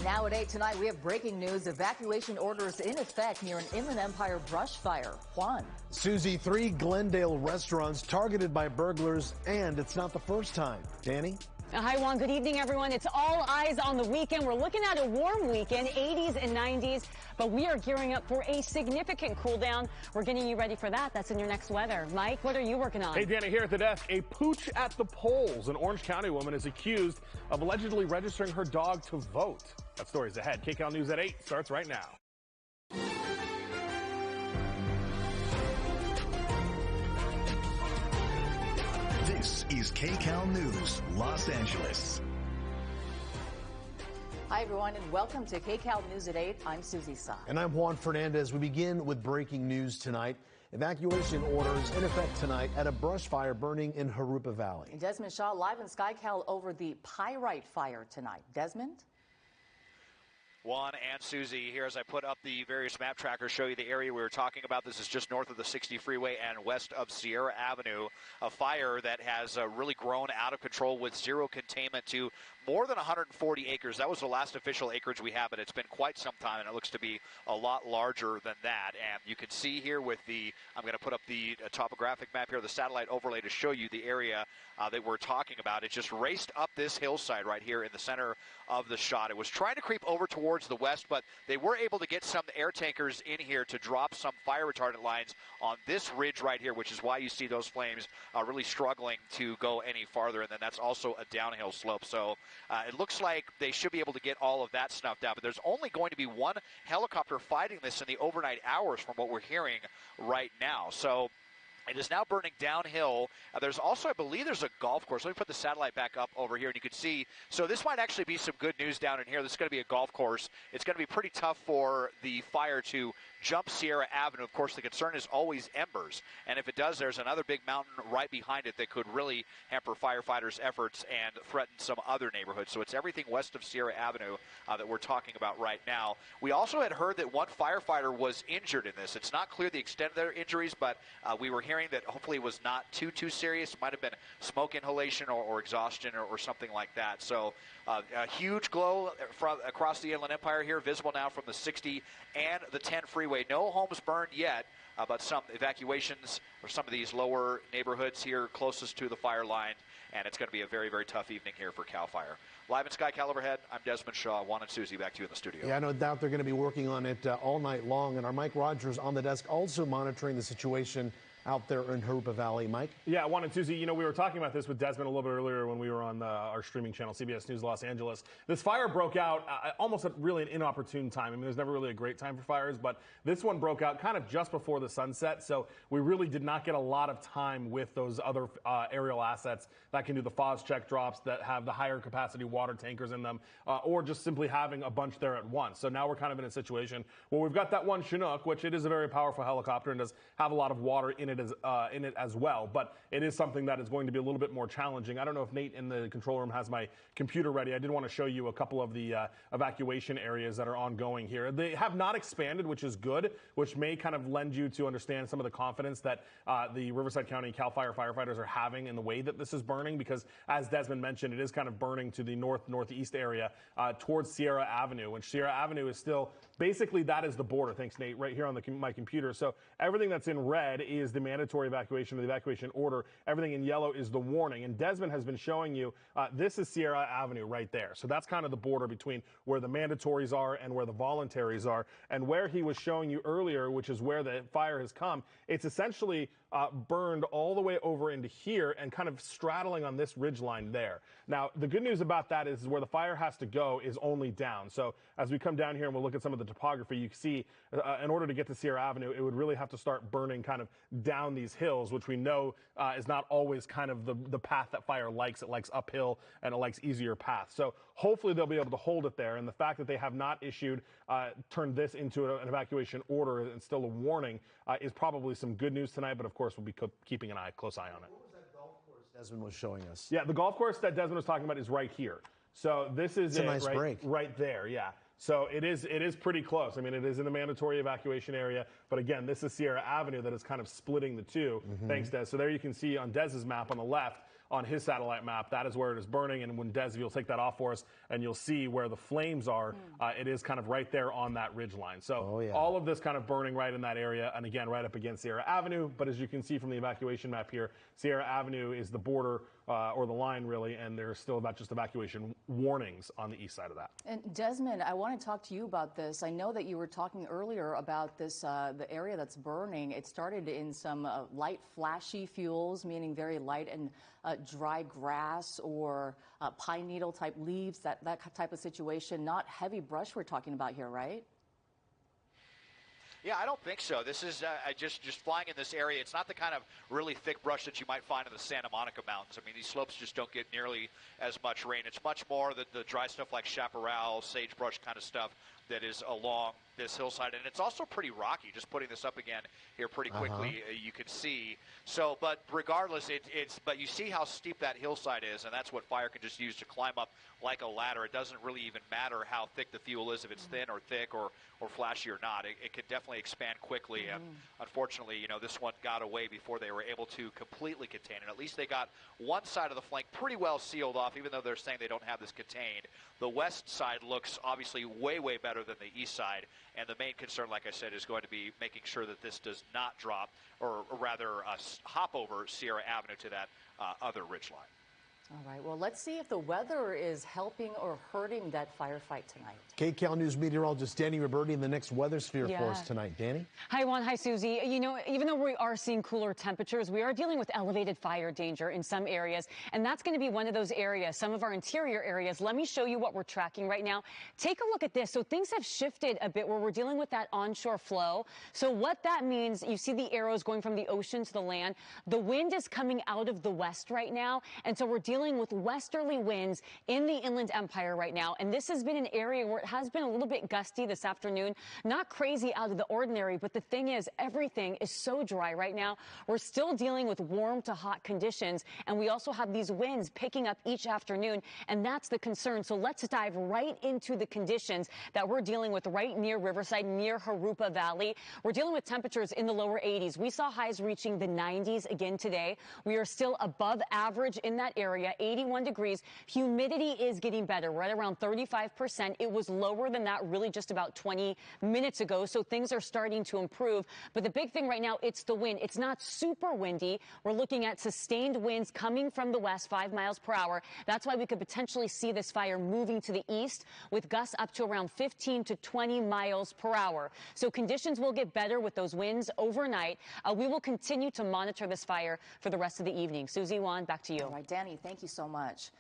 Now at 8 tonight, we have breaking news. Evacuation orders in effect near an Inland Empire brush fire. Juan. Susie, 3 Glendale restaurants targeted by burglars, and it's not the first time. Danny? Hi, Juan. Good evening, everyone. It's all eyes on the weekend. We're looking at a warm weekend, 80s and 90s, but we are gearing up for a significant cool down. We're getting you ready for that. That's in your next weather. Mike, what are you working on? Hey, Danny, here at the desk. A pooch at the polls. An Orange County woman is accused of allegedly registering her dog to vote. That story's ahead. KCAL News at 8 starts right now. This is KCAL News, Los Angeles. Hi, everyone, and welcome to KCAL News at 8. I'm Susie Sa. And I'm Juan Fernandez. We begin with breaking news tonight. Evacuation orders in effect tonight at a brush fire burning in Jurupa Valley. Desmond Shaw live in SkyCal over the Pyrite fire tonight. Desmond? Juan and Susie, here as I put up the various map trackers, show you the area we were talking about. This is just north of the 60 freeway and west of Sierra Avenue. A fire that has really grown out of control with zero containment to more than 140 acres. That was the last official acreage we have, but it's been quite some time, and it looks to be a lot larger than that. And you can see here with the, I'm going to put up the topographic map here, the satellite overlay to show you the area that we're talking about. It just raced up this hillside right here in the center of the shot. It was trying to creep over towards the west, but they were able to get some air tankers in here to drop some fire retardant lines on this ridge right here, which is why you see those flames really struggling to go any farther. And then that's also a downhill slope. So it looks like they should be able to get all of that snuffed out, but there's only going to be one helicopter fighting this in the overnight hours from what we're hearing right now. So it is now burning downhill. There's also, I believe, there's a golf course. Let me put the satellite back up over here, and you can see. So this might actually be some good news down in here. This is going to be a golf course. It's going to be pretty tough for the fire to jump Sierra Avenue. Of course, the concern is always embers. And if it does, there's another big mountain right behind it that could really hamper firefighters' efforts and threaten some other neighborhoods. So it's everything west of Sierra Avenue that we're talking about right now. We also had heard that one firefighter was injured in this. It's not clear the extent of their injuries, but we were hearing that hopefully it was not too serious. It might have been smoke inhalation or exhaustion or something like that. So a huge glow from across the Inland Empire here, visible now from the 60 and the 10 freeway. No homes burned yet, but some evacuations for some of these lower neighborhoods here closest to the fire line. And it's going to be a very, very tough evening here for CAL FIRE. Live in SkyCal overhead, I'm Desmond Shaw. Juan and Susie, back to you in the studio. Yeah, no doubt they're going to be working on it all night long. And our Mike Rogers on the desk also monitoring the situation out there in Jurupa Valley. Mike? Yeah, Juan and Susie, you know, we were talking about this with Desmond a little bit earlier when we were on our streaming channel, CBS News Los Angeles. This fire broke out almost at really an inopportune time. I mean, there's never really a great time for fires, but this one broke out kind of just before the sunset, so we really did not get a lot of time with those other aerial assets that can do the FOS check drops, that have the higher capacity water tankers in them, or just simply having a bunch there at once. So now we're kind of in a situation where we've got that one Chinook, which it is a very powerful helicopter and does have a lot of water in it as well, but it is something that is going to be a little bit more challenging. I don't know if Nate in the control room has my computer ready. I did want to show you a couple of the evacuation areas that are ongoing here. They have not expanded, which is good, which may kind of lend you to understand some of the confidence that the Riverside County CAL FIRE firefighters are having in the way that this is burning, because as Desmond mentioned, it is kind of burning to the northeast area towards Sierra Avenue, and Sierra Avenue is still basically, that is the border. Thanks, Nate, right here on my computer. So everything that's in red is the mandatory evacuation or the evacuation order. Everything in yellow is the warning. And Desmond has been showing you, this is Sierra Avenue right there. So that's kind of the border between where the mandatories are and where the voluntaries are. And where he was showing you earlier, which is where the fire has come, it's essentially burned all the way over into here and kind of straddling on this ridge line there. Now, the good news about that is where the fire has to go is only down. So as we come down here and we'll look at some of the topography, you can see in order to get to Sierra Avenue, it would really have to start burning kind of down these hills, which we know is not always kind of the path that fire likes. It likes uphill and it likes easier paths. So hopefully they'll be able to hold it there. And the fact that they have not turned this into an evacuation order and still a warning is probably some good news tonight. But of course, we'll be keeping an close eye on it. What was that golf course Desmond was showing us? Yeah, the golf course that Desmond was talking about is right here. So this is a nice break. Right there, yeah. So it is pretty close. I mean, it is in the mandatory evacuation area. But again, this is Sierra Avenue that is kind of splitting the two. Thanks, Des. So there you can see on Des's map on the left, on his satellite map, that is where it is burning. And when Des, you'll take that off for us, and you'll see where the flames are. It is kind of right there on that ridge line. So all of this kind of burning right in that area, and again, right up against Sierra Avenue. But as you can see from the evacuation map here, Sierra Avenue is the border or the line, really, and there's still about just evacuation warnings on the east side of that. And Desmond, I want to talk to you about this. I know that you were talking earlier about this, the area that's burning. It started in some light, flashy fuels, meaning very light and dry grass or pine needle type leaves, that type of situation. Not heavy brush we're talking about here, right? Yeah, I don't think so. This is just flying in this area. It's not the kind of really thick brush that you might find in the Santa Monica Mountains. I mean, these slopes just don't get nearly as much rain. It's much more the dry stuff like chaparral, sagebrush kind of stuff that is along this hillside. And it's also pretty rocky. Just putting this up again here pretty quickly, you can see. So, but regardless, but you see how steep that hillside is, and that's what fire can just use to climb up like a ladder. It doesn't really even matter how thick the fuel is, if it's thin or thick or flashy or not. It could definitely expand quickly. And unfortunately, you know, this one got away before they were able to completely contain it. At least they got one side of the flank pretty well sealed off, even though they're saying they don't have this contained. The west side looks obviously way, way better than the east side. And the main concern, like I said, is going to be making sure that this does not drop, or rather hop over Sierra Avenue to that other ridgeline. All right, well, let's see if the weather is helping or hurting that firefight tonight. KCAL News meteorologist Danny Roberti in the next weather sphere for us tonight. Danny? Hi, Juan. Hi, Susie. You know, even though we are seeing cooler temperatures, we are dealing with elevated fire danger in some areas, and that's going to be one of those areas, some of our interior areas. Let me show you what we're tracking right now. Take a look at this. So things have shifted a bit where we're dealing with that onshore flow. So what that means, you see the arrows going from the ocean to the land. The wind is coming out of the west right now, and so we're dealing with westerly winds in the Inland Empire right now. And this has been an area where it has been a little bit gusty this afternoon. Not crazy out of the ordinary, but the thing is, everything is so dry right now. We're still dealing with warm to hot conditions, and we also have these winds picking up each afternoon, and that's the concern. So let's dive right into the conditions that we're dealing with right near Riverside, near Jurupa Valley. We're dealing with temperatures in the lower 80s. We saw highs reaching the 90s again today. We are still above average in that area, 81 degrees. Humidity is getting better. We're at around 35%. It was lower than that really just about 20 minutes ago, so things are starting to improve. But the big thing right now, it's the wind. It's not super windy. We're looking at sustained winds coming from the west, 5 miles per hour. That's why we could potentially see this fire moving to the east with gusts up to around 15 to 20 miles per hour. So conditions will get better with those winds overnight. We will continue to monitor this fire for the rest of the evening. Susie, Juan, back to you. All right, Danny, thank you so much.